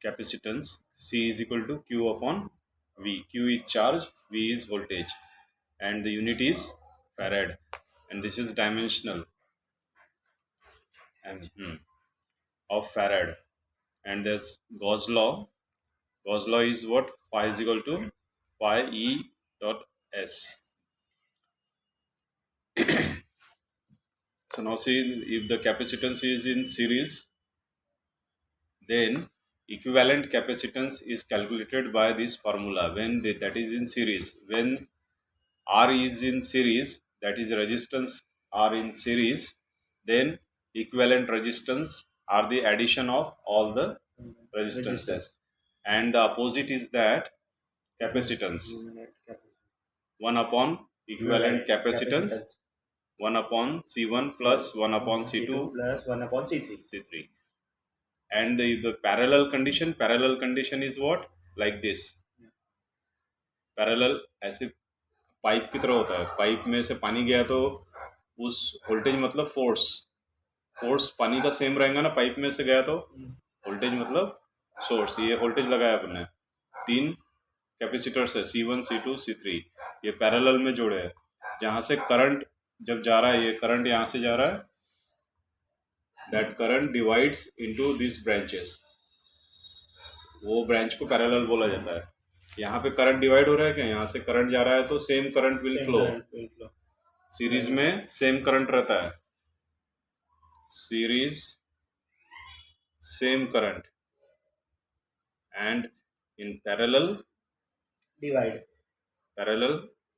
capacitance C is equal to Q upon V. Q is charge, V is voltage, and the unit is farad, and this is dimensional and of farad. And there's Gauss law. Gauss law is what? Phi is equal to pi E dot S. So now see, if the capacitance is in series, then equivalent capacitance is calculated by this formula when that is in series. When R is in series, that is resistance are in series, then equivalent resistance are the addition of all the resistances, and the opposite is that capacitance. 1 upon equivalent capacitance, 1 upon C1 plus 1 upon C2 plus 1 upon C3. And the parallel condition is what? Like this. Parallel ऐसे pipe की तरह होता है, pipe में से पानी गया तो उस वोल्टेज मतलब फोर्स पानी का सेम रहेगा ना, पाइप में से गया तो वोल्टेज मतलब सोर्स, ये वोल्टेज लगाया अपने 3 कैपेसिटर्स है C1 C2 C3, ये पैरेलल में जोड़े हैं, जहाँ से करंट जब जा रहा है, ये करंट यहाँ से जा रहा है, that current divides into this branches, वो ब्रांच को पैरेलल बोला जाता है। यहाँ पे करंट डिवाइड हो रहा है क्या? यहाँ से करंट जा रहा है तो same current will flow, series में सेम करंट रहता है, series same current, and in parallel divide, parallel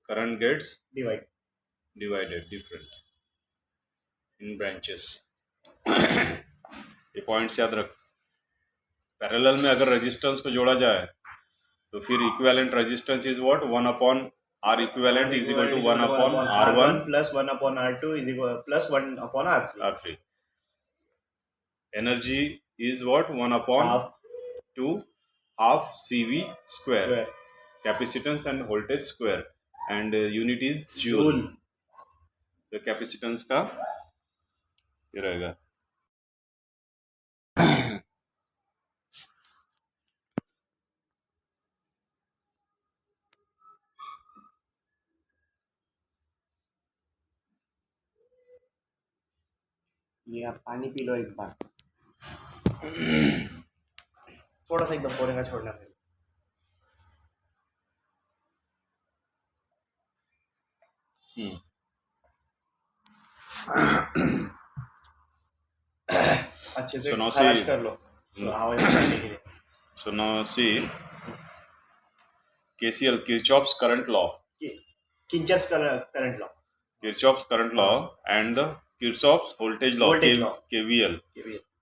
current gets divided different in branches. ये पॉइंट्स याद रख। पैरेलल में अगर रेजिस्टेंस को जोड़ा जाए तो फिर equivalent resistance is what? 1 upon R equivalent is equal to 1 upon R1 plus 1 upon R2 is equal plus 1 upon R3. Energy is what? 1 upon half CV square. Capacitance and voltage square, and unit is joule. The capacitance का ये रहेगा। ये आप पानी P low एक बार, थोड़ा सा एकदम पोरे का छोड़ना है। अच्छे से खारिज कर लो। So now see KCL, Kirchhoff's current law. Kirchhoff's current law. Kirchhoff's current law and the Kirchhoff's voltage law. KVL.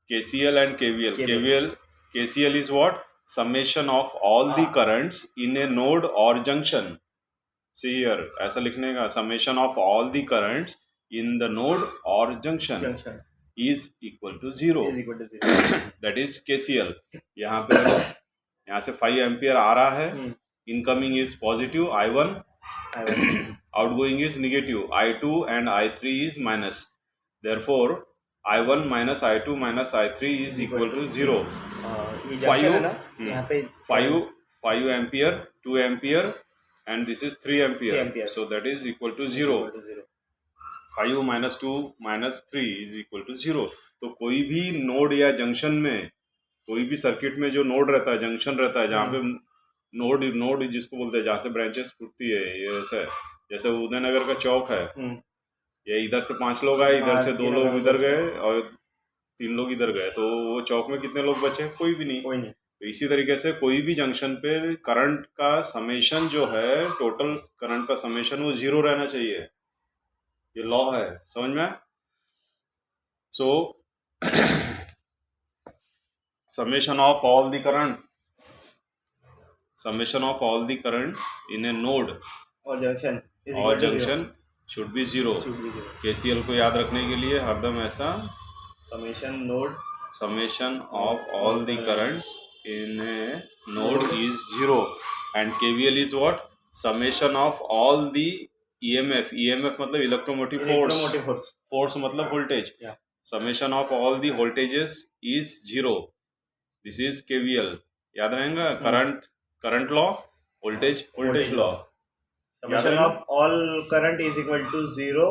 KCL and KVL. KCL is what? Summation of all the currents in a node or junction. See here, ऐसा लिखने का, summation of all the currents in the node or junction is equal to 0. That is KCL. यहाँ से 5 ampere आ रहा है, incoming is positive I1, outgoing is negative I2 and I3 is minus. Therefore I1 minus I2 minus I3 is equal to 0. 5 ampere, 2 ampere, and this is 3 ampere. So that is equal to 0. 5 minus 2 minus 3 is equal to 0. तो कोई भी node या junction में, कोई भी circuit में जो node रहता है, जंक्शन रहता है, जहाँ पे नोड जिसको बोलते हैं, जहाँ से ब्रांचेस फूटती है, ये ऐसा है जैसे उदयनगर का चौक है, ये इधर से 5 लोग आए, इधर से 2 लोग इधर गए और 3 लोग इधर गए, तो वो चौक में कितने लोग बचे? कोई भी नहीं। तो इसी तरीके से कोई भी जंक्शन पे करंट का समेशन जो है, टोटल करंट का समेशन वो 0 रहना चाहिए, ये लॉ है, समझ में? सो summation of all the currents in a node or junction should be 0. KCL को याद रखने के लिए हरदम ऐसा summation of all the currents in a node is 0, and KVL is what? Summation of all the EMF मतलब electromotive force मतलब voltage, summation of all the voltages is 0. This is KVL. याद रहेगा, current law, voltage law. Summation of all current is equal to 0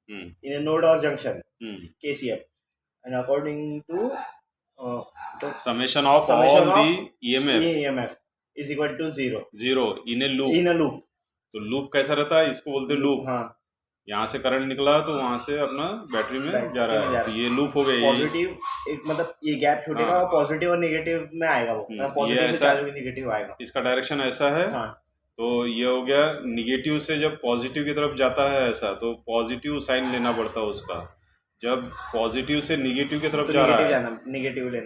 in a node or junction, KCL, and according to summation of all the EMF is equal to 0 in a loop। तो loop कैसा रहता है, इसको बोलते हैं loop. हाँ, यहाँ से करंट निकला तो वहां से अपना बैटरी में जा रहा है, तो ये लूप हो गया। पॉजिटिव एक मतलब ये गैप छूटेगा और पॉजिटिव और नेगेटिव में आएगा वो, पॉजिटिव से चालू नेगेटिव आएगा, इसका डायरेक्शन ऐसा है। तो ये हो गया, निगेटिव से जब पॉजिटिव की तरफ जाता है ऐसा, तो पॉजिटिव साइन लेना पड़ता है उसका। जब पॉजिटिव से निगेटिव की तरफ जा रहा है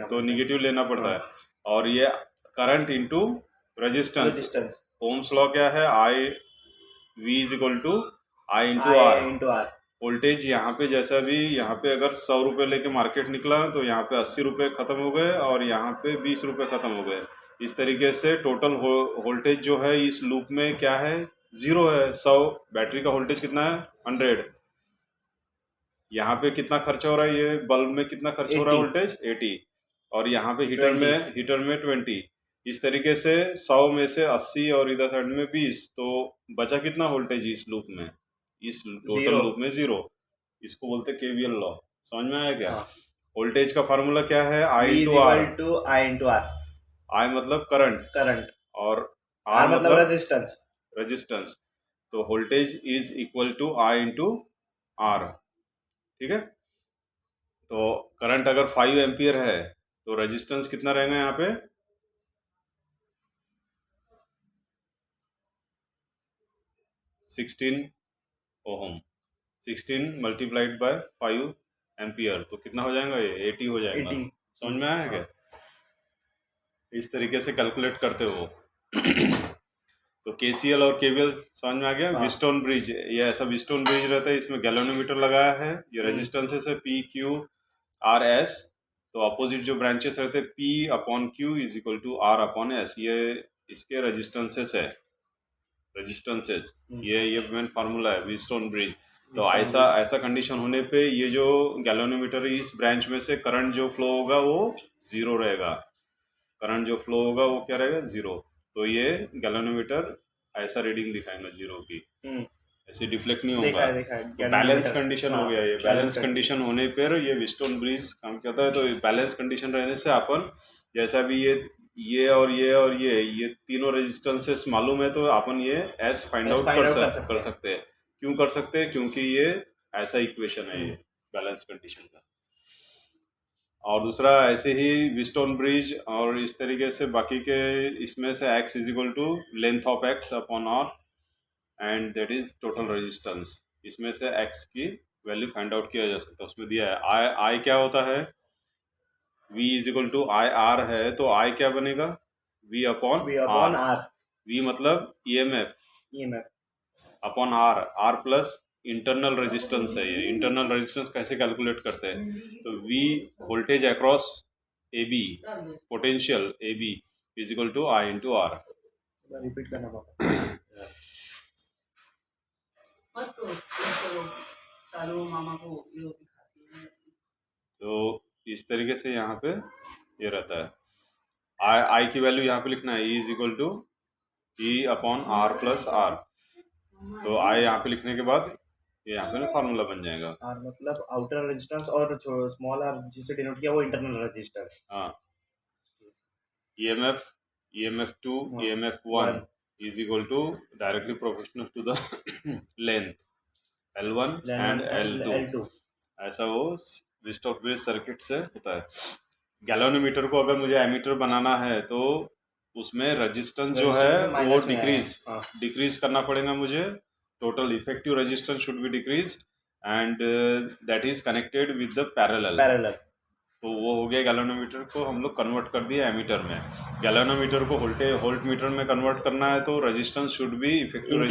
तो निगेटिव लेना पड़ता है। और ये current into resistance. Ohm's law क्या है, I V is equal to I into R. Voltage यहाँ पे जैसा भी, यहाँ पे अगर 100 रुपये लेके मार्केट निकला तो यहाँ पे 80 रुपये खत्म हो गए और यहाँ पे 20 रुपये खत्म हो गए। इस तरीके से टोटल वोल्टेज जो है इस लूप में क्या है, 0 है। 100 बैटरी का वोल्टेज कितना है, 100। यहाँ पे कितना खर्चा हो रहा है, ये बल्ब में कितना खर्चा हो रहा है वोल्टेज, 80। और यहाँ पे हीटर में 20। इस तरीके से 100 में से 80 और इधर साइड में 20, तो बचा कितना वोल्टेज इस लूप में, इस टोटल लूप में 0। इसको बोलते हैं केवीएल लॉ। समझ में आया क्या? वोल्टेज का फार्मूला क्या है, आई इंटू आर। आई मतलब करंट और आर मतलब रेजिस्टेंस। तो voltage is equal to I into R. ठीक है, तो करंट अगर 5 एम्पियर है तो रेजिस्टेंस कितना रहेगा यहाँ पे, 16 ओम। 16 मल्टीप्लाइड बाय 5 एम्पियर, तो कितना हो जाएगा, ये 80 हो जाएगा। समझ में आया क्या? इस तरीके से कैलकुलेट करते हो। तो केसीएल और केवीएल समझ में आ गया। व्हीटस्टोन ब्रिज, ये ऐसा व्हीटस्टोन ब्रिज रहता है, इसमें गैल्वेनोमीटर लगाया है। ये रेजिस्टेंसेस है पी क्यू आर एस। तो अपोजिट जो ब्रांचेस रहते हैं, P upon Q is equal to R upon S, ये इसके रेजिस्टेंसेस है। ये मेन फार्मूला है व्हीटस्टोन ब्रिज। तो ऐसा कंडीशन होने पे ये जो गैल्वेनोमीटर इस ब्रांच में से करंट जो फ्लो होगा वो 0 रहेगा। करंट जो फ्लो होगा वो क्या रहेगा, 0। तो ये गैल्वेनोमीटर ऐसा रीडिंग दिखाएगा 0 की, ऐसे डिफ्लेक्ट नहीं होगा। तो बैलेंस कंडीशन हो गया ये। बैलेंस कंडीशन होने पर ये व्हीटस्टोन ब्रिज काम करता है। तो बैलेंस कंडीशन रहने से अपन जैसा भी ये और ये तीनों रेजिस्टेंसेस मालूम है, तो अपन ये एस फाइंड आउट कर सकते हैं। क्यों कर सकते हैं, क्योंकि ये ऐसा इक्वेशन है ये बैलेंस कंडीशन का। और दूसरा ऐसे ही व्हीटस्टोन ब्रिज और इस तरीके से बाकी के, इसमें से x is equal to length of x upon r and that is total resistance. इसमें से x की वैल्यू फाइंड आउट किया जा सकता है। उसमें दिया है I क्या होता है, v is equal to I R है, तो I क्या बनेगा, v अपॉन r। v मतलब EMF अपॉन r प्लस इंटरनल रेजिस्टेंस है। ये इंटरनल रेजिस्टेंस कैसे कैलकुलेट करते हैं, तो V voltage across AB, potential AB is equal to I into R. Repeat करना तो इस तरीके से यहाँ पे ये रहता है। I की वैल्यू यहाँ पे लिखना है, E is equal to E upon R plus R। तो I यहाँ पे लिखने के बाद ये यहाँ पे ना फार्मूला बन जाएगा। R मतलब आउटर रेजिस्टेंस और स्मॉल r जिसे डिनोट किया वो इंटरनल रेजिस्टेंस। हाँ, EMF2 EMF1 is equal to directly proportional to the length L1 and L2। ऐसा वो व्हीटस्टोन ब्रिज सर्किट से होता है। गैल्वेनोमीटर को अगर मुझे एमीटर बनाना है तो उसमें रेजिस्टेंस जो है वो डिक्रीज करना पड़ेगा मुझे। Total effective resistance should be decreased and that is connected with the parallel. तो वो हो गया, गैल्वेनोमीटर को हम लोग कन्वर्ट कर दिया एमीटर में। गैल्वेनोमीटर को वोल्ट मीटर में कन्वर्ट करना है तो resistance should be, effective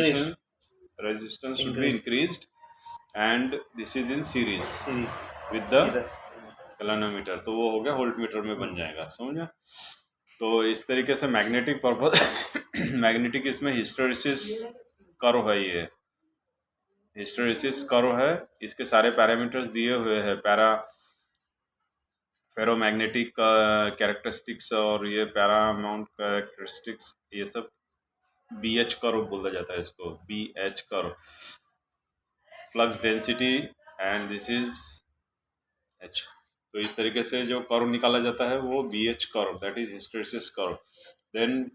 resistance should be increased and this is in series with the galvanometer. तो वो हो गया वोल्ट मीटर में बन जाएगा। समझा? तो इस तरीके से मैग्नेटिक पर्पस मैग्नेटिक इसमें हिस्टैरिसीस कर्व है। ये हिस्टैरिसीस कर्व है, इसके सारे पैरामीटर्स दिए हुए हैं। फेरोमैग्नेटिक कैरेक्टरिस्टिक्स और ये पैरामाउंट कैरेक्टरिस्टिक्स, ये सब BH कर्व बोला जाता है इसको, BH curve, flux density, and this is H। तो इस तरीके से जो कर्व निकाला जाता है वो BH curve, that is hysteresis curve. Then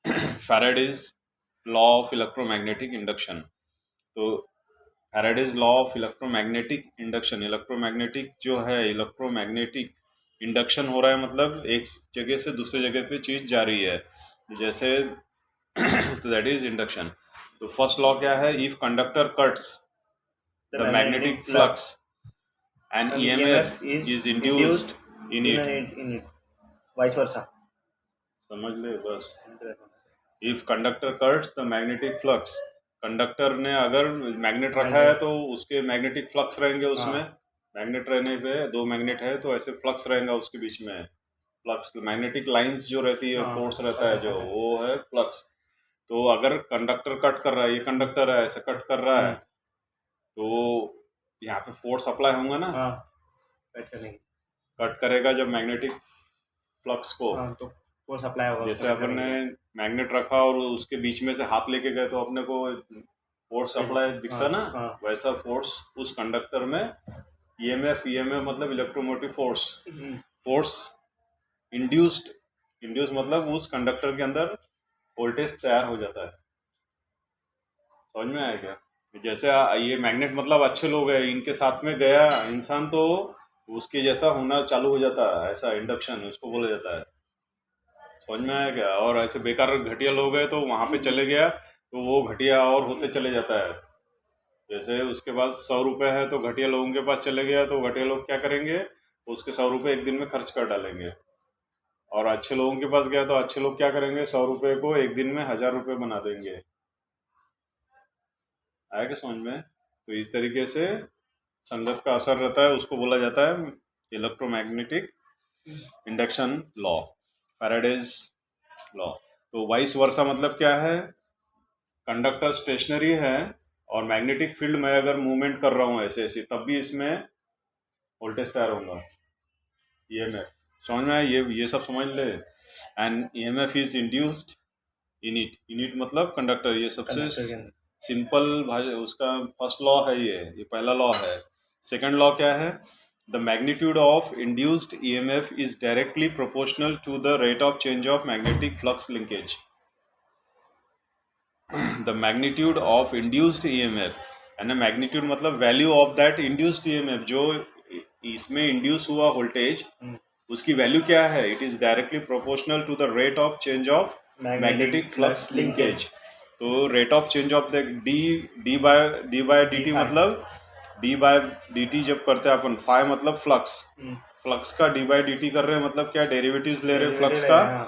Faraday's law of electromagnetic induction. तो Faraday's law of electromagnetic induction, electromagnetic जो है, इलेक्ट्रोमैग्नेटिक इंडक्शन हो रहा है मतलब एक जगह से दूसरे जगह पे चीज जा रही है, जैसे तो दैट इज इंडक्शन। तो फर्स्ट लॉ क्या है, if conductor cuts the magnetic flux and EMF is induced in it, vice versa, समझ ले बस। If conductor cuts the magnetic flux, conductor ने अगर मैग्नेट रखा है तो उसके मैग्नेटिक फ्लक्स रहेंगे उसमें, मैग्नेट रहने पे, दो मैग्नेट है तो ऐसे फ्लक्स रहेगा उसके बीच में, फ्लक्स मैग्नेटिक लाइंस जो रहती है, फोर्स रहता है जो, वो है फ्लक्स। तो अगर कंडक्टर कट कर रहा है, ये कंडक्टर है ऐसे कट कर रहा है, तो यहाँ पे फोर्स अप्लाई होगा ना, कट करेगा जब मैग्नेटिक फ्लक्स को, तो फोर्स अप्लाई होगा। जैसे अपन ने मैग्नेट रखा और उसके बीच में से हाथ लेके गए तो अपने को फोर्स अप्लाई दिखता ना, वैसा फोर्स उस कंडक्टर में EMF मतलब इलेक्ट्रोमोटिव फोर्स, फोर्स इंड्यूस्ड मतलब उस कंडक्टर के अंदर वोल्टेज तैयार हो जाता है। समझ में आया क्या? जैसे ये मैग्नेट मतलब अच्छे लोग हैं, इनके साथ में गया इंसान तो उसके जैसा होना चालू हो जाता है, ऐसा इंडक्शन उसको बोला जाता है। समझ में आया क्या? और ऐसे बेकार घटिया लोग हैं तो वहां पे चले गया तो वो घटिया और होते चले जाता है। जैसे उसके पास 100 रुपये है तो घटिया लोगों के पास चले गया तो घटिया लोग क्या करेंगे, उसके 100 रुपये एक दिन में खर्च कर डालेंगे। और अच्छे लोगों के पास गया तो अच्छे लोग क्या करेंगे, 100 रुपये को एक दिन में 1000 रुपये बना देंगे। आया क्या समझ में? तो इस तरीके से संगत का असर रहता है, उसको बोला जाता है electromagnetic induction law, Faraday's law. तो वाइस वर्सा मतलब क्या है, कंडक्टर स्टेशनरी है और मैग्नेटिक फील्ड में अगर मूवमेंट कर रहा हूँ ऐसे ऐसे, तब भी इसमें वोल्टेज तैयार होगा, EMF। समझ में? ये सब समझ ले। And EMF is induced in it मतलब कंडक्टर, ये सबसे सिंपल भाषा, उसका फर्स्ट लॉ है, ये पहला लॉ है। सेकंड लॉ क्या है, the magnitude of induced EMF is directly proportional to the rate of change of magnetic flux linkage. The magnitude of induced EMF, यानी मैग्नीट्यूड मतलब value of that induced EMF, जो इसमें induce हुआ voltage, उसकी value क्या है, it is directly proportional to the rate of change of magnetic flux linkage. तो rate of change of the d by d t मतलब d by d t जब करते हैं अपन, फाई मतलब फ्लक्स, फ्लक्स का डी बाय डी टी कर रहे हैं मतलब क्या, डेरिवेटिव्स ले रहे हैं फ्लक्स का,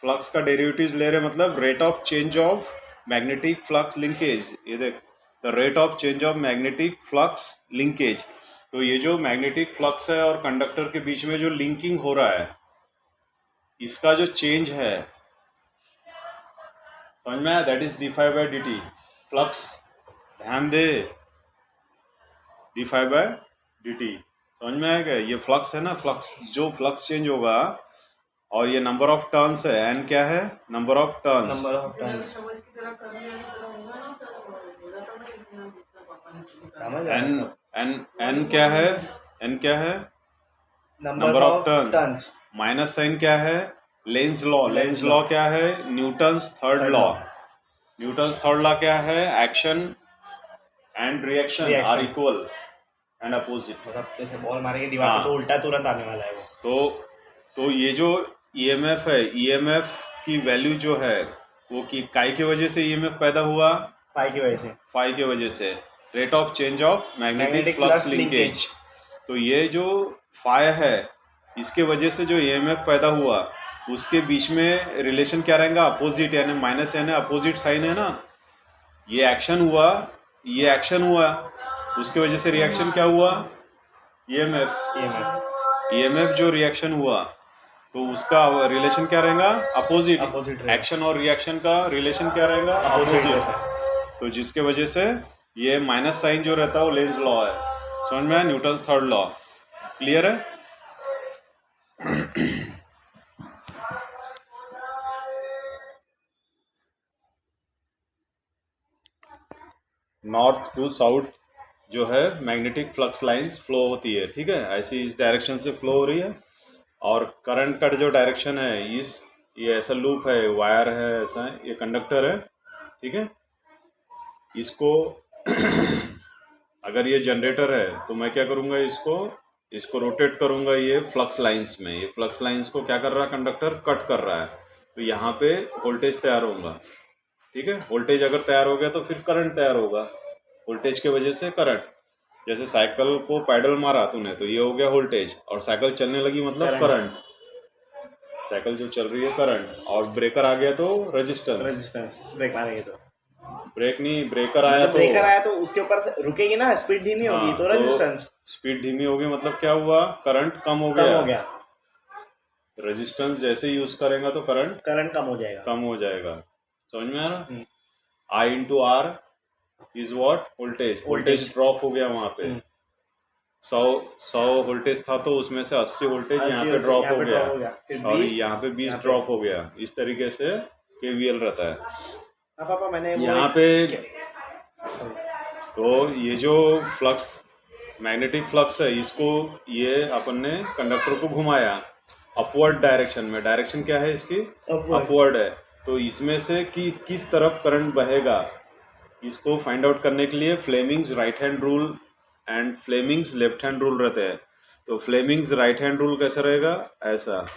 फ्लक्स का डेरिवेटिव्स ले रहे हैं मतलब rate of change of magnetic flux linkage. ये देख, the rate of change of magnetic flux linkage. तो ये जो मैग्नेटिक फ्लक्स है और कंडक्टर के बीच में जो लिंकिंग हो रहा है, इसका जो चेंज है, समझ में आया, that is d5 by dt flux. ध्यान दे, d5 बाई dt, समझ में आया क्या? ये फ्लक्स है ना, फ्लक्स जो फ्लक्स चेंज होगा, और ये नंबर ऑफ टर्न्स है, n क्या है, नंबर ऑफ टर्न्स, n क्या है, n क्या है, number of turns, minus sign क्या है, लेंज लॉ, लेंज लॉ क्या है, Newton's third law, Newton's third law क्या है, action and reaction are equal and opposite. जैसे बॉल मारेंगे दीवार पे तो उल्टा तुरंत आने वाला है वो। तो ये जो EMF है, EMF की वैल्यू जो है वो की काय की वजह से EMF पैदा हुआ, फाई की वजह से, फाई की वजह से, rate of change of magnetic flux linkage. तो ये जो फाई है, इसके वजह से जो EMF पैदा हुआ, उसके बीच में रिलेशन क्या रहेगा, अपोजिट, यानी माइनस, यानी अपोजिट साइन है ना। ये एक्शन हुआ, ये एक्शन हुआ, उसके वजह से रिएक्शन क्या हुआ, EMF जो रिएक्शन हुआ, तो उसका रिलेशन क्या रहेगा, अपोजिट। एक्शन और रिएक्शन का रिलेशन क्या रहेगा, अपोजिट। तो जिसके वजह से ये माइनस साइन जो रहता है वो लेंज लॉ है। समझ में आया, न्यूटन्स थर्ड लॉ। क्लियर है? नॉर्थ टू साउथ जो है मैग्नेटिक फ्लक्स लाइंस फ्लो होती है, ठीक है, ऐसी इस डायरेक्शन से फ्लो हो रही है। और करंट का जो डायरेक्शन है ये ऐसा लूप है, वायर है, ऐसा है, ये कंडक्टर है, ठीक है। इसको अगर ये जनरेटर है तो मैं क्या करूँगा, इसको रोटेट करूँगा ये फ्लक्स लाइंस में। ये फ्लक्स लाइंस को क्या कर रहा है, कंडक्टर कट कर रहा है, तो यहाँ पे वोल्टेज तैयार होगा, ठीक है। वोल्टेज अगर तैयार हो गया तो फिर करंट तैयार होगा, वोल्टेज के वजह से करंट। जैसे साइकिल को पैडल मारा तूने तो ये हो गया वोल्टेज, और साइकिल चलने लगी मतलब करंट। साइकिल जो चल रही है करंट, और ब्रेकर आ गया तो रेजिस्टेंस। ब्रेक मारेंगे तो ब्रेक नहीं, ब्रेकर आया तो ब्रेकर आया तो उसके ऊपर रुकेगी ना, स्पीड धीमी होगी तो रेजिस्टेंस। स्पीड धीमी होगी मतलब क्या हुआ, करंट कम हो गया। रेजिस्टेंस जैसे यूज करेगा तो करंट कम हो जाएगा। समझ में आ रहा? I into R is what, voltage drop हो गया वहां पे। 100 वोल्टेज था तो उसमें से 80 वोल्टेज यहाँ पे ड्रॉप हो गया, और यहाँ पे 20 ड्रॉप हो गया। इस तरीके से KVL रहता है। पापा मैंने यहाँ पे तो ये जो फ्लक्स, मैग्नेटिक फ्लक्स है, इसको ये अपन ने कंडक्टर को घुमाया अपवर्ड डायरेक्शन में। डायरेक्शन क्या है इसकी, अपवर्ड है। तो इसमें से कि किस तरफ करंट बहेगा, इसको फाइंड आउट करने के लिए Fleming's right hand rule and Fleming's left hand rule रहते हैं। तो फ्लेमिंग्स राइट हैंड रूल कैसा रहेगा, ऐसा,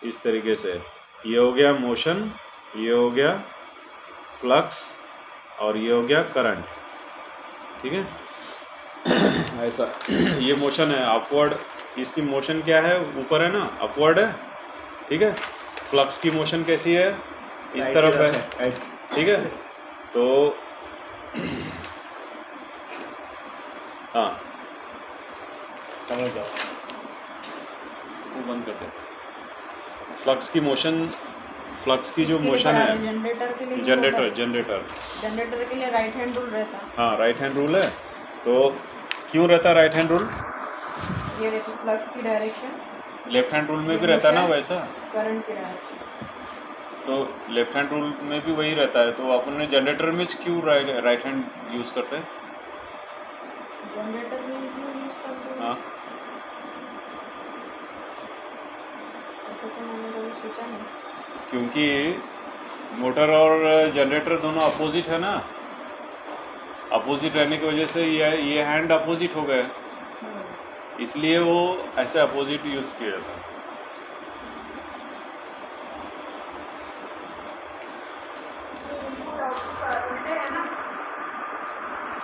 इस तरीके से। ये हो गया मोशन, ये हो गया फ्लक्स, और ये हो गया करंट, ठीक है। ऐसा ये मोशन है अपवर्ड, इसकी मोशन क्या है, ऊपर है ना, अपवर्ड है, ठीक है। फ्लक्स की मोशन कैसी है, इस तरफ है, ठीक है। तो हाँ समझ जाओ, वो बंद कर दे। फ्लक्स की मोशन, फ्लक्स की जो मोशन है, जनरेटर के लिए राइट हैंड रूल रहता है। हाँ राइट हैंड रूल है। तो क्यों रहता है राइट हैंड रूल, ये देखो फ्लक्स की डायरेक्शन, लेफ्ट हैंड रूल में भी रहता है ना वैसा, करंट की डायरेक्शन। तो लेफ्ट हैंड रूल में भी वही रहता है। तो अपन ने जनरेटर में क्यों राइट हैंड यूज करते हैं, जनरेटर में क्यों यूज करते हैं? हाँ ऐसा तो मैंने कभी सोचा नहीं, क्योंकि मोटर और जनरेटर दोनों अपोजिट है ना, अपोजिट रहने की वजह से ये हैंड अपोजिट हो गए, इसलिए वो ऐसे अपोजिट यूज किया जाता है।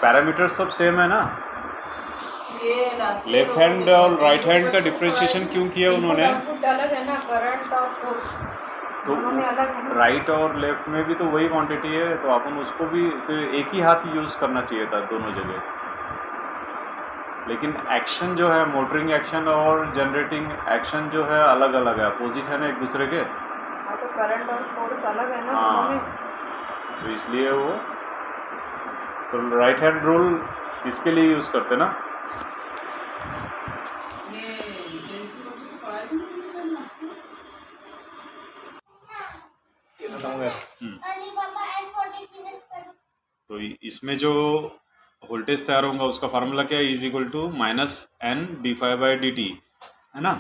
पैरामीटर सब सेम है ना। लेफ्ट हैंड और राइट हैंड का डिफरेंशिएशन क्यों किया उन्होंने, अलग है ना, करंट और फोर्स तो राइट और लेफ्ट में भी तो वही क्वांटिटी है, तो अपन उसको भी फिर एक ही हाथ यूज करना चाहिए था दोनों जगह। लेकिन एक्शन जो है, मोटरिंग एक्शन और जनरेटिंग एक्शन जो है अलग अलग है, अपोजिट है ना एक दूसरे के। तो करंट और फोर्स अलग है ना दोनों में, तो इसलिए वो तो राइट हैंड रूल इसके लिए यूज करते ना। तो इसमें जो वोल्टेज तैयार होगा उसका फार्मूला क्या है, इज इक्वल टू -N/dφ/dt है ना,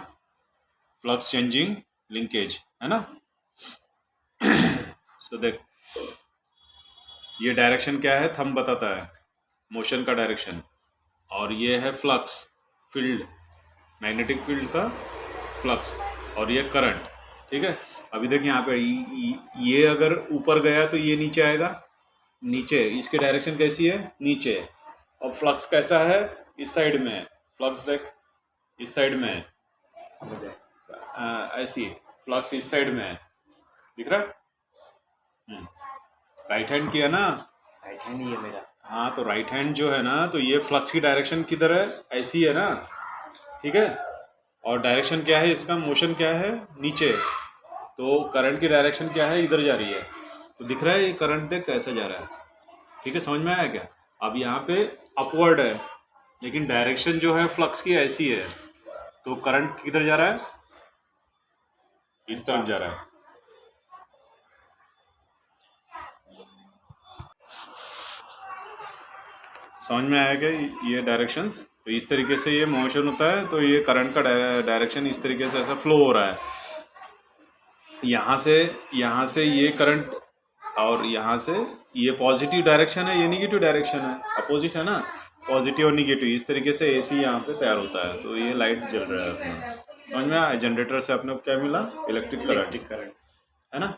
फ्लक्स चेंजिंग लिंकेज है ना। तो देख ये डायरेक्शन क्या है, थंब बताता है मोशन का डायरेक्शन, और ये है फ्लक्स फील्ड, मैग्नेटिक फील्ड का फ्लक्स, और ये करंट, ठीक है। अभी देख यहाँ पे ये अगर ऊपर गया तो ये नीचे आएगा, नीचे इसकी डायरेक्शन कैसी है, नीचे। और फ्लक्स कैसा है, इस साइड में है, फ्लक्स देख इस साइड में है, ऐसी फ्लक्स इस साइड में है, दिख रहा है। राइट हैंड किया ना, राइट हैंड ही है मेरा, हाँ तो राइट हैंड जो है ना, तो ये फ्लक्स की डायरेक्शन किधर है, ऐसी है ना, ठीक है। और डायरेक्शन क्या है इसका, मोशन क्या है, नीचे। तो करंट की डायरेक्शन क्या है, इधर जा रही है। तो दिख रहा है ये करंट देख कैसे जा रहा है, ठीक है, समझ में आया क्या। अब यहाँ पे अपवर्ड है, लेकिन डायरेक्शन जो है फ्लक्स की ऐसी है, तो करंट किधर जा रहा है, इस तरफ जा रहा है। समझ में आया क्या ये डायरेक्शंस? तो इस तरीके से ये मोशन होता है, तो ये करंट का डायरेक्शन इस तरीके से ऐसा फ्लो हो रहा है। यहाँ से ये करंट, और यहाँ से ये पॉजिटिव डायरेक्शन है, ये निगेटिव डायरेक्शन है, अपोजिट है ना, पॉजिटिव और निगेटिव। इस तरीके से एसी यहाँ पे तैयार होता है। तो ये लाइट जल रहा है अपना, समझ में आया? जनरेटर से अपने को क्या मिला? इलेक्ट्रिक करंट है ना।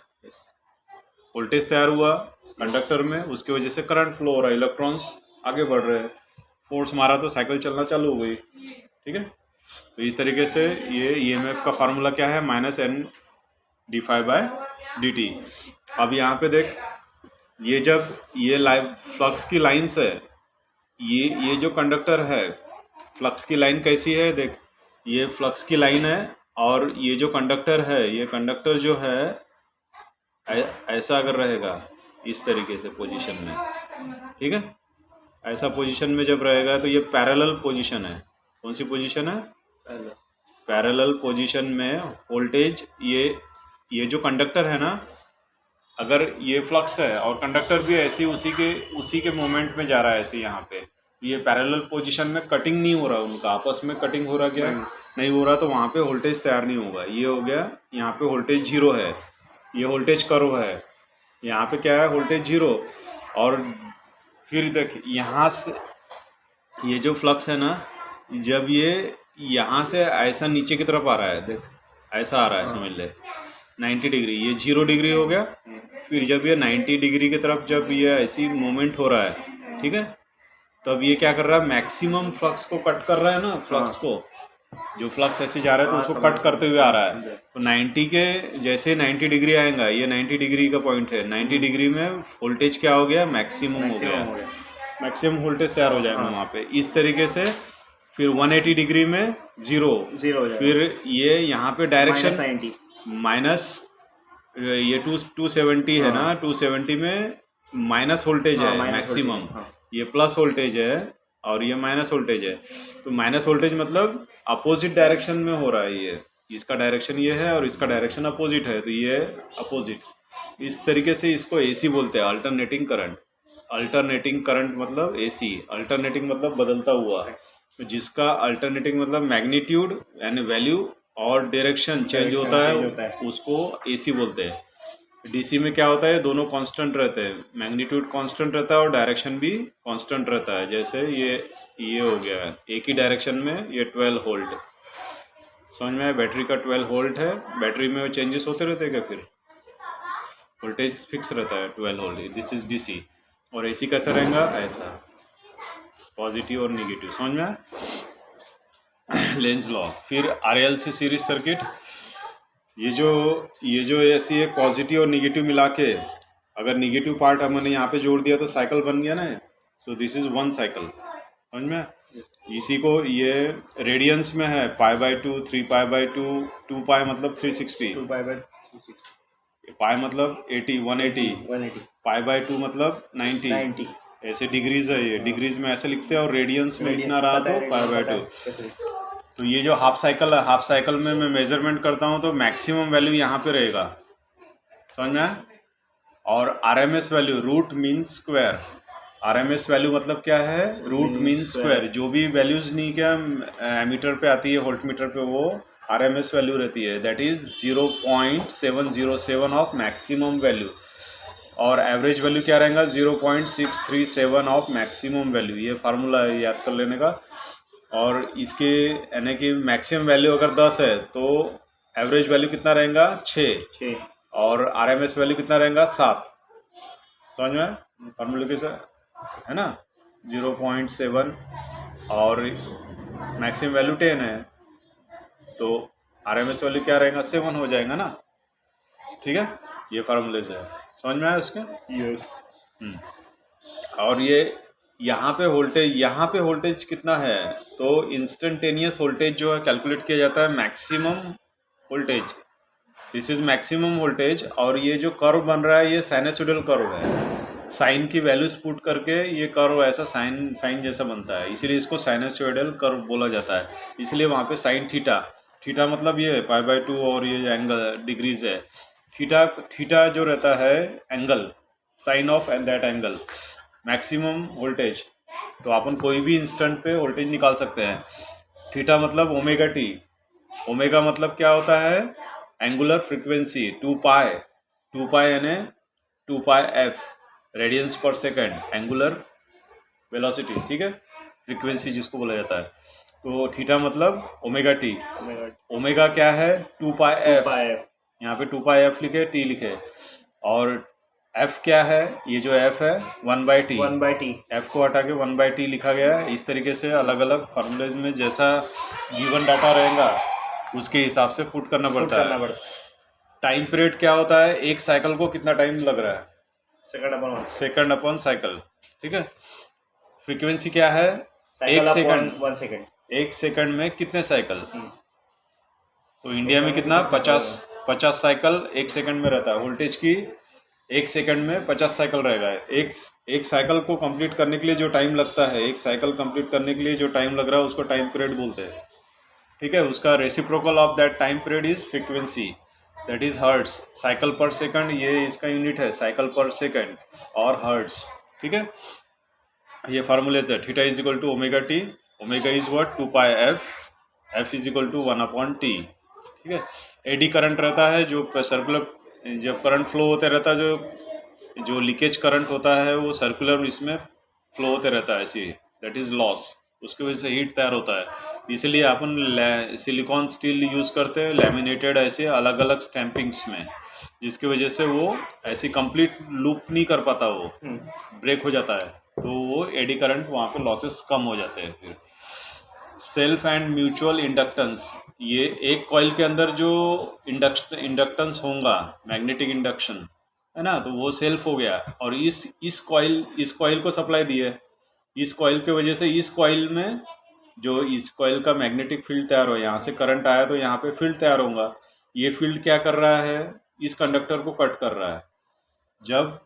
वोल्टेज तैयार हुआ कंडक्टर में, उसकी वजह से करंट फ्लो हो रहा है, इलेक्ट्रॉन्स आगे बढ़ रहे हैं, फोर्स मारा तो साइकिल चलना चालू हो गई। ठीक है, तो इस तरीके से ये ईएमएफ का फार्मूला क्या है? -N/dt। अब यहाँ पे देख, ये जब ये फ्लक्स की लाइन्स है, ये जो कंडक्टर है, फ्लक्स की लाइन कैसी है देख, ये फ्लक्स की लाइन है, और ये जो कंडक्टर है, ये कंडक्टर जो है ऐसा अगर रहेगा इस तरीके से पोजीशन में, ठीक है, ऐसा पोजीशन में जब रहेगा तो ये पैरेलल पोजीशन है। कौन सी पोजीशन है? पैरेलल पोजीशन में वोल्टेज, ये जो कंडक्टर है ना, अगर ये फ्लक्स है और कंडक्टर भी ऐसे उसी के मोमेंट में जा रहा है ऐसे, यहाँ पे ये पैरेलल पोजीशन में कटिंग नहीं हो रहा, उनका आपस में कटिंग हो रहा क्या? नहीं हो रहा, तो वहाँ पे वोल्टेज तैयार नहीं होगा। ये हो गया, यहाँ पे वोल्टेज 0 है, ये वोल्टेज कर्व है, यहाँ पे क्या है? वोल्टेज 0। और फिर देख, यहाँ से ये जो फ्लक्स है ना, जब ये यहाँ से ऐसा नीचे की तरफ आ रहा है, देख ऐसा आ रहा है, समझ ले 90 डिग्री, ये 0 डिग्री हो गया। फिर जब ये 90 डिग्री की तरफ जब ये ऐसी मूवमेंट हो रहा है, ठीक है, तब ये क्या कर रहा है? मैक्सिमम फ्लक्स को कट कर रहा है ना, फ्लक्स को, जो फ्लक्स ऐसे जा रहा है तो उसको कट करते हुए आ रहा है। तो 90 के जैसे 90 डिग्री आएगा, ये 90 डिग्री का पॉइंट है, 90 डिग्री में वोल्टेज क्या हो गया? मैक्सिमम हो गया, मैक्सिमम वोल्टेज तैयार हो जाएगा वहाँ पे। इस तरीके से फिर 180 डिग्री में 0 हो जाएगा। फिर ये यहाँ पे डायरेक्शन माइनस, ये 270 है ना, 270 में माइनस वोल्टेज है मैक्सिमम, ये प्लस वोल्टेज है और ये माइनस वोल्टेज है। तो माइनस वोल्टेज मतलब अपोजिट डायरेक्शन में हो रहा है, ये इसका डायरेक्शन ये है और इसका डायरेक्शन अपोजिट है, तो ये अपोजिट। इस तरीके से इसको एसी बोलते हैं, अल्टरनेटिंग करंट। अल्टरनेटिंग करंट मतलब एसी, अल्टरनेटिंग मतलब बदलता हुआ, तो जिसका अल्टरनेटिंग मतलब मैग्नीट्यूड यानी वैल्यू और डायरेक्शन चेंज होता है, उसको एसी बोलते हैं। डीसी में क्या होता है? दोनों कांस्टेंट रहते हैं, मैग्नीट्यूड कांस्टेंट रहता है और डायरेक्शन भी कांस्टेंट रहता है। जैसे ये हो गया है, एक ही डायरेक्शन में ये 12 वोल्ट, समझ में आया? बैटरी का 12 वोल्ट है, बैटरी में चेंजेस होते रहते हैं क्या? फिर वोल्टेज फिक्स रहता है 12 वोल्ट, दिस इज डीसी। और एसी कैसा रहेगा? ऐसा, पॉजिटिव और निगेटिव, समझ में आया? Lenz law. फिर आरएलसी सीरीज सर्किट, ये जो ऐसी है पॉजिटिव और निगेटिव मिला के, अगर निगेटिव पार्ट हमने यहाँ पे जोड़ दिया तो साइकिल बन गया ना, सो दिस इज 1 साइकिल, समझ में? इसी को ये रेडियंस में है, π/2, 3π/2, 2π मतलब 360, 2π/360, पाई मतलब 80, 180, π/2 मतलब 90, ऐसे डिग्रीज है, ये डिग्रीज में ऐसे लिखते हैं, और रेडियंस में इतना रहा तो π/2। तो ये जो हाफ साइकिल है, हाफ साइकिल में मैं मेजरमेंट करता हूँ तो मैक्सिमम वैल्यू यहाँ पे रहेगा, समझ में? और RMS value, root mean square. RMS value मतलब क्या है? Root mean square. जो भी वैल्यूज नहीं क्या एमीटर पे आती है, वोल्टमीटर पे, वो आरएमएस वैल्यू रहती है, that is 0.707 of maximum value. और एवरेज वैल्यू क्या रहेगा? 0.637 ऑफ मैक्सिमम वैल्यू। ये फार्मूला है, याद कर लेने का। और इसके यानी कि मैक्सिमम वैल्यू अगर 10 है तो एवरेज वैल्यू कितना रहेगा? 6, और आरएमएस वैल्यू कितना रहेगा? 7। समझ में? फार्मूला कैसे है ना, 0.7 और मैक्सिमम वैल्यू 10 है, तो आरएमएस वैल्यू क्या रहेगा? 7 हो जाएगा ना, ठीक है? ये फार्मूले से समझ में आया उसके? यस। और ये यहाँ पे वोल्टेज कितना है? तो इंस्टेंटेनियस वोल्टेज जो है कैलकुलेट किया जाता है maximum voltage, this is maximum voltage. और ये जो कर्व बन रहा है ये साइनसोइडल कर्व है, साइन की वैल्यूज पुट करके ये कर्व ऐसा साइन साइन जैसा बनता है, इसीलिए इसको साइनसोइडल कर्व बोला जाता है। इसलिए वहाँ पे साइन थीटा, थीटा मतलब ये π/2 और ये एंगल डिग्रीज है। थीटा थीटा जो रहता है angle, sine of that angle, maximum voltage. तो अपन कोई भी इंस्टेंट पे वोल्टेज निकाल सकते हैं। थीटा मतलब ओमेगा टी, ओमेगा मतलब क्या होता है एंगुलर फ्रीक्वेंसी, 2π यानी 2πf रेडियंस पर सेकेंड एंगुलर वेलोसिटी, ठीक है, फ्रीक्वेंसी जिसको बोला जाता है। तो थीटा मतलब ओमेगा टी, ओमेगा क्या है 2πf, यहाँ पे 2πf लिखे, टी लिखे, और f क्या है, ये जो f है 1/t, f को हटा के 1/t लिखा गया है। इस तरीके से अलग अलग फार्मूलेज में जैसा गिवन डाटा रहेगा उसके हिसाब से पुट करना पड़ता है। टाइम पीरियड क्या होता है, एक साइकिल को कितना टाइम लग रहा है, सेकंड अपॉन साइकिल, ठीक है। फ्रीक्वेंसी क्या है, एक सेकंड, एक सेकंड में कितने साइकिल। तो इंडिया में कितना 50 साइकिल एक सेकंड में रहता है। वोल्टेज की एक सेकंड में 50 साइकिल रहेगा। एक साइकिल को कंप्लीट करने के लिए जो टाइम लगता है, एक साइकिल कंप्लीट करने के लिए जो टाइम लग रहा है उसको टाइम पीरियड बोलते हैं, ठीक है। उसका reciprocal of that time period is frequency, that is hertz. Cycle per second ये इसका यूनिट है, साइकिल पर सेकंड और हर्ट्स, ठीक है। ये फार्मूलेज है, theta is equal to omega t, omega is what 2πf, f is equal to 1/t, ठीक है। एडी करंट रहता है जो सर्कुलर, जब करंट फ्लो होते रहता है, जो लीकेज करंट होता है वो सर्कुलर इसमें फ्लो होते रहता है ऐसे, दैट इज लॉस, उसकी वजह से हीट तैयार होता है। इसलिए अपन सिलिकॉन स्टील यूज़ करते हैं लैमिनेटेड ऐसे अलग अलग स्टैंपिंग्स में, जिसकी वजह से वो ऐसी कंप्लीट लूप नहीं कर पाता, वो ब्रेक हो जाता है, तो वो एडी करंट वहाँ पे लॉसेस कम हो जाते हैं। फिर सेल्फ एंड म्यूचुअल इंडक्टेंस, ये एक कॉइल के अंदर जो इंडक्टेंस होगा, मैग्नेटिक इंडक्शन है ना, तो वो सेल्फ हो गया, और इस कॉइल को सप्लाई दी है। इस कॉइल के वजह से इस कॉइल में जो इस कॉइल का मैग्नेटिक फील्ड तैयार हो, यहाँ से करंट आया तो यहाँ पे फील्ड तैयार होगा। ये फील्ड क्या कर रहा है, इस कंडक्टर को कट कर रहा है। जब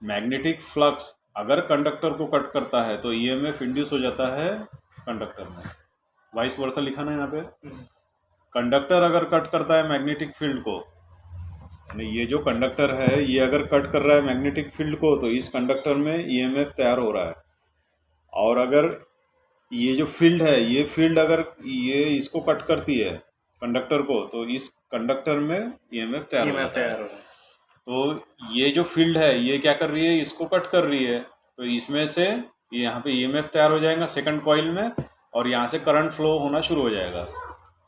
मैग्नेटिक फ्लक्स अगर कंडक्टर को कट करता है तो ईएमएफ इंड्यूस हो जाता है कंडक्टर में, वाइस वर्सा लिखा ना यहाँ पे। कंडक्टर अगर कट करता है मैग्नेटिक फील्ड को, यानी ये जो कंडक्टर है ये अगर कट कर रहा है मैग्नेटिक फील्ड को, तो इस कंडक्टर में ईएमएफ तैयार हो रहा है। और अगर ये जो फील्ड है, ये फील्ड अगर ये इसको कट करती है कंडक्टर को, तो इस कंडक्टर में ईएमएफ तैयार हो रहा है। तो ये जो फील्ड है ये क्या कर रही है, इसको कट कर रही है, तो इसमें से यहाँ पे ईएमएफ तैयार हो जाएगा सेकंड कॉइल में, और यहाँ से करंट फ्लो होना शुरू हो जाएगा,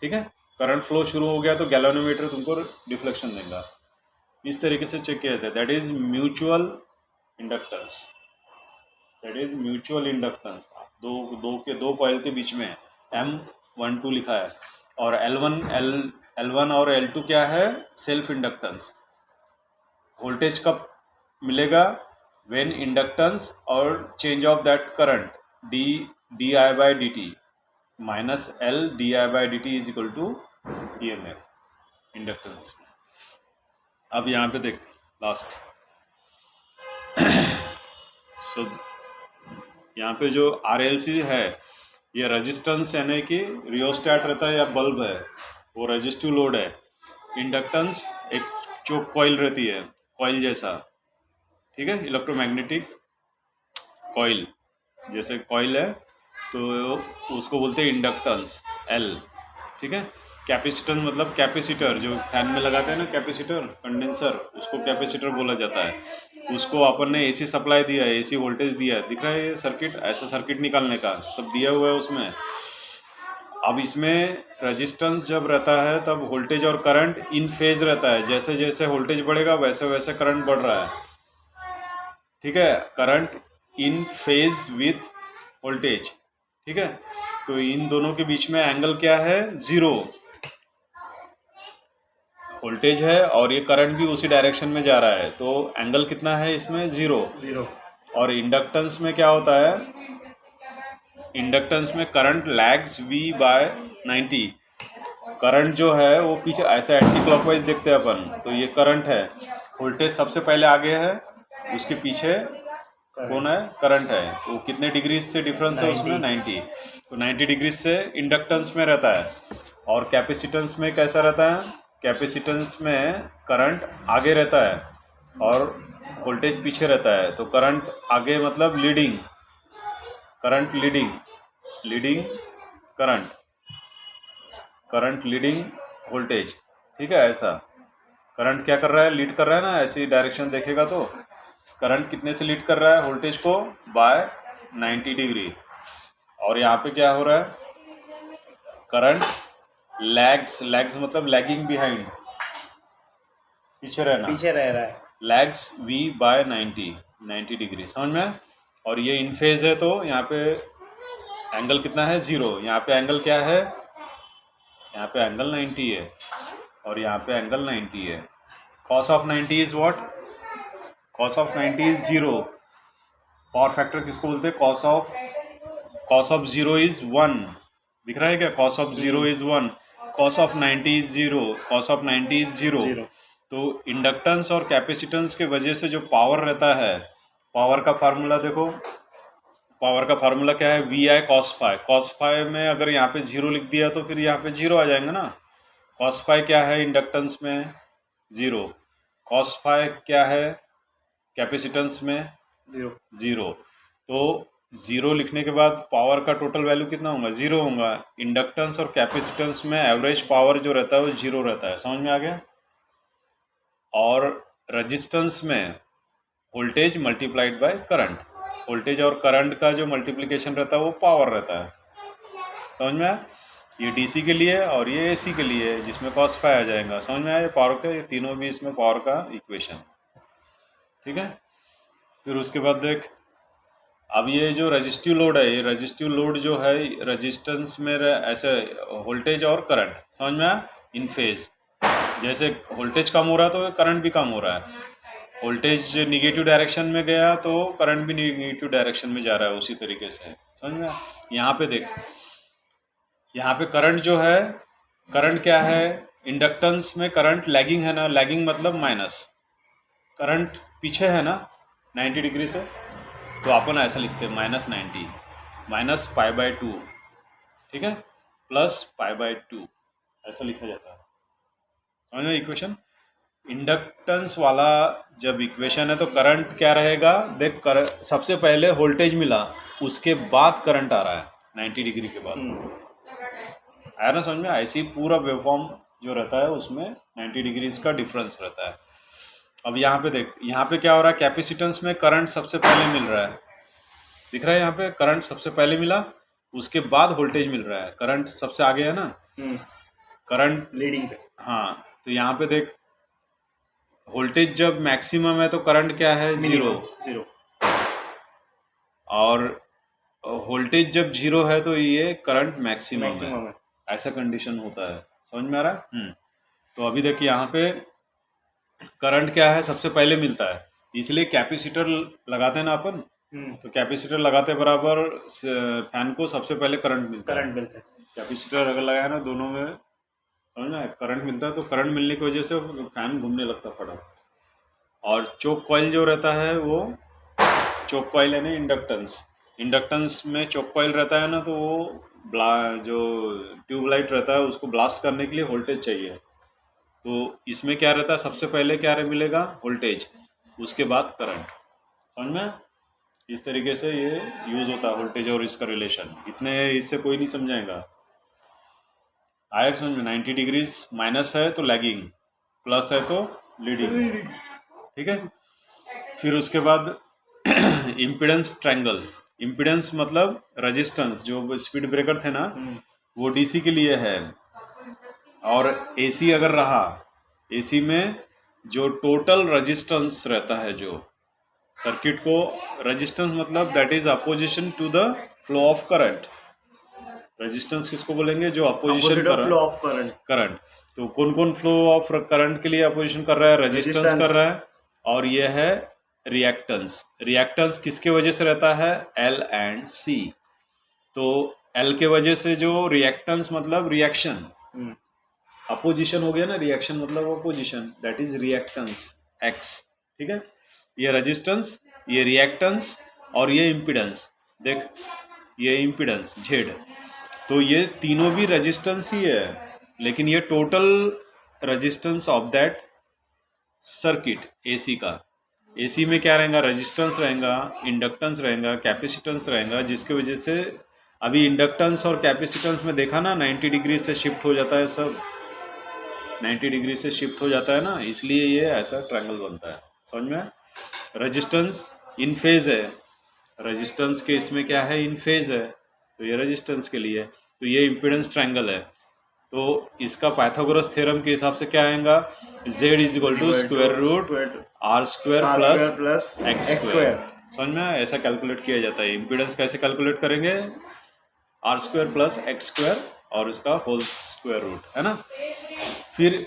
ठीक है। करंट फ्लो शुरू हो गया तो गैल्वेनोमीटर तुमको डिफ्लेक्शन देगा। इस तरीके से चेक किया जाता है, that is mutual inductance, that is mutual inductance. दो कॉइल के बीच में M12 लिखा है, और L1 और L2 क्या है, सेल्फ इंडक्टेंस। वोल्टेज कब मिलेगा, व्हेन इंडक्टेंस और change of that current di/dt minus L di/dt is equal to EMF inductance. अब यहाँ पे देख लास्ट सो यहाँ पे जो RLC है ये रेजिस्टेंस यानी कि रियोस्टैट रहता है या बल्ब है, वो रेजिस्टिव लोड है। इंडक्टेंस एक चोक कॉइल रहती है, कॉइल जैसा, ठीक है, इलेक्ट्रोमैग्नेटिक कॉइल जैसे कॉइल है, तो उसको बोलते हैं इंडक्टेंस L, ठीक है। कैपेसिटेंस मतलब कैपेसिटर, जो फैन में लगाते हैं ना कैपेसिटर, कंडेंसर, उसको कैपेसिटर बोला जाता है। उसको अपन ने AC सप्लाई दिया है, AC वोल्टेज दिया है, दिख रहा है ये सर्किट, ऐसा सर्किट निकालने का सब दिया हुआ है उसमें। अब इसमें रेजिस्टेंस जब रहता है तब वोल्टेज और करंट इन फेज रहता है, जैसे जैसे वोल्टेज बढ़ेगा वैसे वैसे करंट बढ़ रहा है, ठीक है। Current in phase with voltage, ठीक है। तो इन दोनों के बीच में एंगल क्या है, 0 वोल्टेज है और ये करंट भी उसी डायरेक्शन में जा रहा है, तो एंगल कितना है इसमें, 0। और इंडक्टेंस में क्या होता है, इंडक्टेंस में करंट लैग्स V/90। करंट जो है वो पीछे ऐसे एंटी क्लॉकवाइज देखते हैं अपन, तो ये करंट है, वोल्टेज सबसे पहले आगे है उसके पीछे कौन है, करंट है। तो कितने डिग्री से डिफरेंस है उसमें, 90। तो 90 डिग्री से इंडक्टेंस में रहता है। और कैपेसिटेंस में कैसा रहता है, कैपेसिटेंस में करंट आगे रहता है और वोल्टेज पीछे रहता है। तो करंट आगे मतलब leading, current leading current leading voltage, ठीक है। ऐसा करंट क्या कर रहा है, लीड कर रहा है ना, ऐसी डायरेक्शन देखेगा तो करंट कितने से लीड कर रहा है वोल्टेज को, बाय 90 डिग्री। और यहाँ पे क्या हो रहा है, करंट लैग्स मतलब लैगिंग बिहाइंड, पीछे रह रहा है, लैग्स v बाय 90 डिग्री, समझ में। और ये इन फेज है तो यहाँ पे एंगल कितना है, 0। यहाँ पे एंगल क्या है, यहाँ पे एंगल 90 है और यहाँ पे एंगल 90 है। cos of 90 is what, cos of 90 is 0। Power factor किसको बोलते हैं, cos ऑफ 0 इज 1, दिख रहा है क्या, cos of 0 is 1, cos of 90 is 0, cos of 90 is 0। तो इंडक्टेंस और कैपेसिटेंस के वजह से जो पावर रहता है, पावर का फार्मूला देखो, पावर का फार्मूला क्या है, V I cos phi. Cos phi में अगर यहाँ पे 0 लिख दिया तो फिर यहाँ पे 0 आ जाएंगे ना। कॉस फाई क्या है इंडक्टेंस में, 0। कॉस फाई क्या है कैपेसिटेंस में, 0। तो 0 लिखने के बाद पावर का टोटल वैल्यू कितना होगा, 0 होगा। इंडक्टेंस और कैपेसिटेंस में एवरेज पावर जो रहता है वो 0 रहता है, समझ में आ गया। और रेजिस्टेंस में voltage multiplied by current, voltage और करंट का जो मल्टीप्लिकेशन रहता है वो पावर रहता है, समझ में आया। ये डीसी के लिए और ये एसी के लिए है, जिसमें कॉस फाई आ जाएगा, समझ में आया। ये पावर का, ये तीनों भी इसमें पावर का इक्वेशन, ठीक है। फिर उसके बाद देख, अब ये जो रजिस्टिव लोड है, ये रजिस्टिव लोड जो है रेजिस्टेंस में ऐसे वोल्टेज और करंट, समझ में आया, इन फेज। जैसे वोल्टेज कम हो रहा है तो करंट भी कम हो रहा है, वोल्टेज निगेटिव डायरेक्शन में गया तो करंट भी निगेटिव डायरेक्शन में जा रहा है, उसी तरीके से, समझ में। यहाँ पे देख, यहाँ पे करंट जो है, करंट क्या है, इंडक्टेंस में करंट लैगिंग है ना, लैगिंग मतलब माइनस, करंट पीछे है ना 90 डिग्री से, तो अपन ऐसा लिखते हैं -90 माइनस π/2, ठीक है, प्लस π/2, ऐसा लिखा जाता है, समझ में इक्वेशन। इंडक्टेंस वाला जब इक्वेशन है तो करंट क्या रहेगा, देख सबसे पहले वोल्टेज मिला, उसके बाद करंट आ रहा है 90 डिग्री के बाद, आया ना समझ में। ऐसे ही पूरा वेवफॉर्म जो रहता है उसमें 90 डिग्री का डिफरेंस रहता है। अब यहाँ पे देख, यहाँ पे क्या हो रहा है, कैपेसिटेंस में करंट सबसे पहले मिल रहा है, दिख रहा है यहाँ पे, करंट सबसे पहले मिला, उसके बाद वोल्टेज मिल रहा है, करंट सबसे आगे है ना, करंट लीडिंग, हाँ। तो यहाँ पे देख, वोल्टेज जब मैक्सिमम है तो करंट क्या है, 0, और वोल्टेज जब 0 है तो ये करंट मैक्सिमम है, ऐसा कंडीशन होता है, समझ में आ रहा है। तो अभी देखिए यहाँ पे करंट क्या है, सबसे पहले मिलता है, इसलिए कैपेसिटर लगाते हैं ना अपन, तो कैपेसिटर लगाते बराबर फैन को सबसे पहले करंट मिलता है। कैपेसिटर अगर लगाया ना दोनों में, समझ में, करंट मिलता है, तो करंट मिलने की वजह से फैन घूमने लगता फटाफट। और चोक कॉइल जो रहता है वो, चोक कॉइल है ना इंडक्टेंस में चोक कॉइल रहता है ना, तो वो जो ट्यूबलाइट रहता है उसको ब्लास्ट करने के लिए वोल्टेज चाहिए। तो इसमें क्या रहता है, सबसे पहले क्या मिलेगा, वोल्टेज, उसके बाद करंट, समझ में। इस तरीके से ये यूज होता है वोल्टेज और इसका रिलेशन, इतने इससे कोई नहीं समझाएगा, आया समझ में। 90 डिग्री माइनस है तो लैगिंग, प्लस है तो लीडिंग, ठीक है। फिर उसके बाद इम्पीडेंस ट्रायंगल, इम्पीडेंस मतलब रेजिस्टेंस, जो स्पीड ब्रेकर थे ना वो डीसी के लिए है, और एसी अगर रहा, एसी में जो टोटल रेजिस्टेंस रहता है, जो सर्किट को, रेजिस्टेंस मतलब that is opposition to the flow of current. Resistance किसको बोलेंगे, जो अपोजिशन फ्लो ऑफ करंट। तो कौन कौन फ्लो ऑफ करंट के लिए अपोजिशन कर रहा है, रेजिस्टेंस कर रहा है। और यह है रिएक्टेंस, रिएक्टेंस किसके वजह से रहता है, एल एंड सी। तो एल के वजह से जो रिएक्टेंस मतलब रिएक्शन, अपोजिशन हो गया ना, रिएक्शन मतलब opposition, that is reactance x, ठीक है। ये रेजिस्टेंस, ये रिएक्टेंस और ये इम्पीडेंस। देख ये इम्पीडेंस जेड, तो ये तीनों भी रेजिस्टेंस ही है, लेकिन ये total resistance of that circuit AC का। एसी में क्या रहेगा, रेजिस्टेंस रहेगा, इंडक्टेंस रहेगा, कैपेसिटेंस रहेगा, जिसकी वजह से अभी इंडक्टेंस और कैपेसिटेंस में देखा ना 90 डिग्री से शिफ्ट हो जाता है, सब 90 डिग्री से शिफ्ट हो जाता है ना, इसलिए ये ऐसा ट्रायंगल बनता है। समझ में? रेजिस्टेंस इन फेज है, रेजिस्टेंस के इसमें क्या है, इन फेज है, तो ये रेजिस्टेंस के लिए। तो ये इम्पीडेंस ट्रायंगल है, तो इसका पाइथागोरस थ्योरम के हिसाब से क्या आएगा, z is equal to square root R square plus X square. समझ में? ऐसा कैलकुलेट किया जाता है। इम्पीडेंस कैसे कैलकुलेट करेंगे, R square plus X square और इसका होल स्क्वायर रूट, है ना। फिर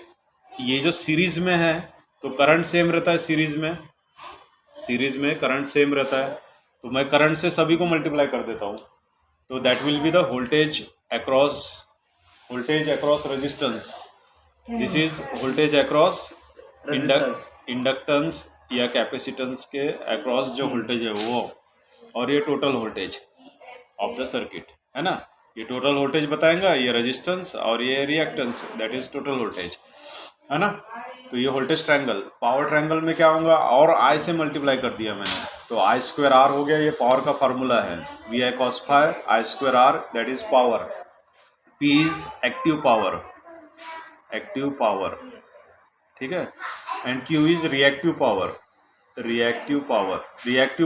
ये जो सीरीज में है तो करंट सेम रहता है, सीरीज में करंट सेम रहता है, तो मैं करंट से सभी को मल्टीप्लाई कर देता हूँ, तो that will be the voltage across resistance. This is voltage across inductance या कैपेसिटेंस के अक्रॉस जो वोल्टेज है वो, और ये total voltage of the circuit, है ना। ये टोटल वोल्टेज बताएगा, ये रेजिस्टेंस और ये reactance, that is total voltage, है ना। तो ये वोल्टेज ट्रायंगल। पावर ट्रायंगल में क्या होगा, और आई से मल्टीप्लाई कर दिया मैंने, तो आई स्क्वायर आर हो गया, ये पावर का फार्मूला है, V I cos phi I square R, that is power. P is active power, ठीक है, and Q is reactive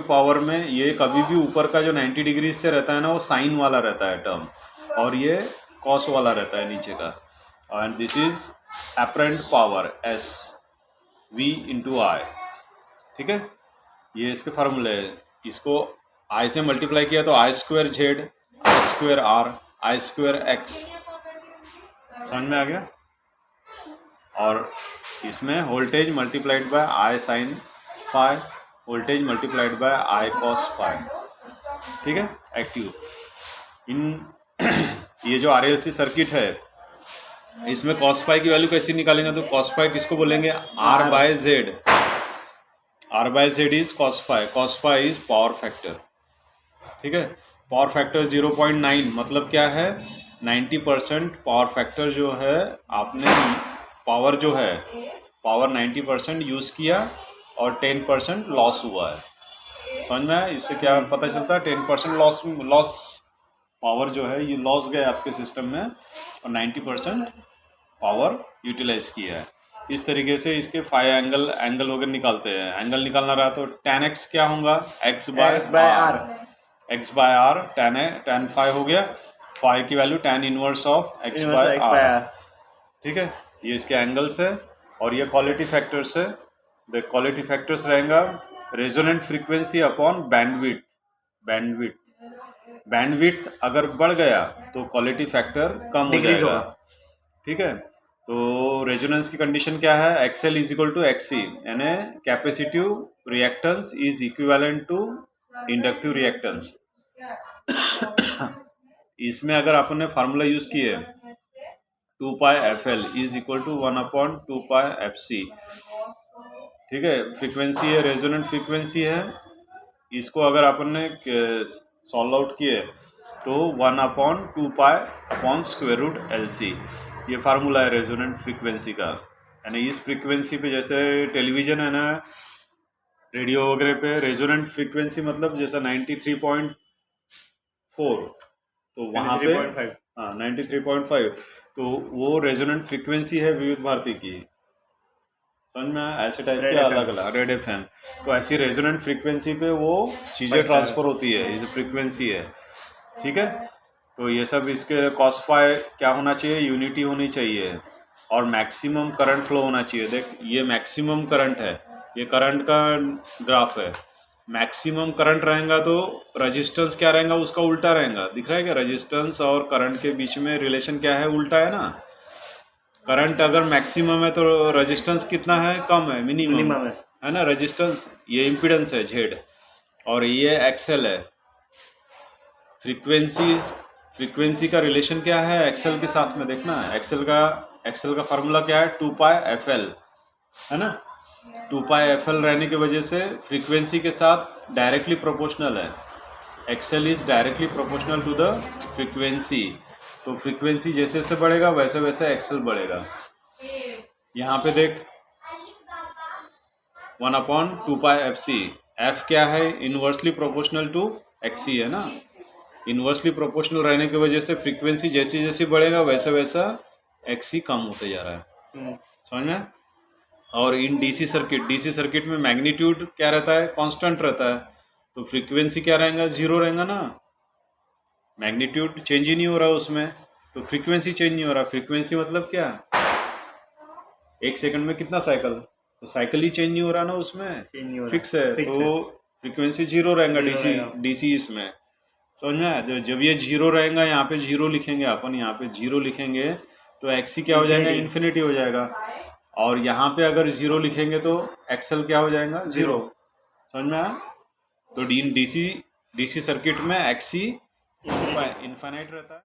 power में ये कभी भी ऊपर का जो 90 डिग्री से रहता है ना, वो साइन वाला रहता है टर्म, और ये कॉस वाला रहता है नीचे का, and this is apparent power S V into I, ठीक है। ये इसके फार्मूले है, इसको I से मल्टीप्लाई किया तो I square Z, I square R, I square X, समझ में आ गया। और इसमें voltage multiplied by I sine phi, voltage multiplied by I cos phi, ठीक है, एक्टिव। इन ये जो RLC सर्किट है, इसमें कॉस फाई की वैल्यू कैसे निकालेंगे, तो कॉस फाई किसको बोलेंगे, R by Z, R by Z is cos phi is power factor, ठीक है। पावर फैक्टर 0.9 मतलब क्या है, 90% पावर फैक्टर जो है, आपने पावर जो है, पावर 90% यूज़ किया और 10% लॉस हुआ है। समझ में आया? इससे क्या पता चलता है, 10% लॉस पावर जो है ये लॉस गया आपके सिस्टम में, और 90% पावर यूटिलाइज किया है। इस तरीके से इसके फाई एंगल वगैरह निकालते हैं। एंगल निकालना रहा तो tan x क्या होगा, x by R, tan phi हो गया, फाई की value tan inverse of x by R, ठीक है। ये इसके एंगल्स है, और ये क्वालिटी फैक्टर्स है। द क्वालिटी फैक्टर्स रहेगा रेजोनेंट फ्रीक्वेंसी अपॉन बैंडविड्थ अगर बढ़ गया तो क्वालिटी फैक्टर कम हो जाएगा, ठीक है। तो रेजोनेंस की कंडीशन क्या है, XL is equal to XC, यानी capacitive reactance is equivalent to inductive reactance. इसमें अगर आपने फार्मूला यूज किए 2 pi FL is equal to 1/2 pi FC, ठीक है। फ्रीक्वेंसी है, रेजोनेंट फ्रीक्वेंसी है, इसको अगर आपने सॉल्व आउट किए तो 1/2 pi upon square root LC, ये फार्मूला है रेजोनेंट फ्रीक्वेंसी का। यानी इस फ्रीक्वेंसी पे, जैसे टेलीविजन है ना, रेडियो वगैरह पे रेजोनेंट फ्रीक्वेंसी मतलब जैसा 93.4, तो वहाँ पे 93.5, तो वो रेजोनेंट फ्रीक्वेंसी है विविध भारती की। समझ में ऐसे टाइप के अलग अलग रेड FM, तो ऐसी रेजोनेंट फ्रीक्वेंसी पे वो चीज़ें ट्रांसफर होती है, ये जो फ्रीक्वेंसी है, ठीक है। तो ये सब इसके कॉस फाई क्या होना चाहिए, यूनिटी होनी चाहिए, और मैक्सिमम करंट फ्लो होना चाहिए। देख ये मैक्सिमम करंट है, ये करंट का ग्राफ है। मैक्सिमम करंट रहेगा तो रेजिस्टेंस क्या रहेगा, उसका उल्टा रहेगा। दिख रहा है क्या, रेजिस्टेंस और करंट के बीच में रिलेशन क्या है, उल्टा है ना। करंट अगर मैक्सिमम है तो रेजिस्टेंस कितना है, कम है, मिनिमम है ना। रेजिस्टेंस ये इम्पीडेंस है Z, और ये XL है। फ्रीक्वेंसी का रिलेशन क्या है XL के साथ में, देखना XL का फार्मूला क्या है, 2 पाई FL, है ना। 2 पाई FL रहने की वजह से फ्रीक्वेंसी के साथ डायरेक्टली प्रोपोर्शनल है। XL is directly proportional to the frequency. तो फ्रीक्वेंसी जैसे जैसे बढ़ेगा वैसे वैसे XL बढ़ेगा। यहाँ पे देख 1/2 पाई FC, F क्या है, इनवर्सली प्रोपोर्शनल टू XC है ना। इनवर्सली प्रोपोर्शनल रहने की वजह से फ्रीक्वेंसी जैसी जैसी बढ़ेगा वैसा वैसा XC कम होते जा रहा है, समझ में। और इन डीसी सर्किट में मैग्नीट्यूड क्या रहता है, कांस्टेंट रहता है, तो फ्रीक्वेंसी क्या रहेगा, 0 रहेगा ना। मैग्नीट्यूड चेंज ही नहीं हो रहा उसमें, तो फ्रीक्वेंसी चेंज नहीं हो रहा। फ्रीक्वेंसी मतलब क्या, 1 सेकंड में कितना साइकिल, तो साइकिल ही चेंज नहीं हो रहा ना, उसमें फिक्स है, तो फ्रीक्वेंसी 0 रहेगा डीसी इसमें, समझ में। जब ये 0 रहेगा, यहाँ पे 0 लिखेंगे अपन, यहाँ पे 0 लिखेंगे तो XC क्या हो जाएगा, इन्फिनिटी हो जाएगा। और यहाँ पे अगर 0 लिखेंगे तो XL क्या हो जाएगा, 0, समझ में आया। तो डीसी सर्किट में XC इनफाइनाइट रहता है।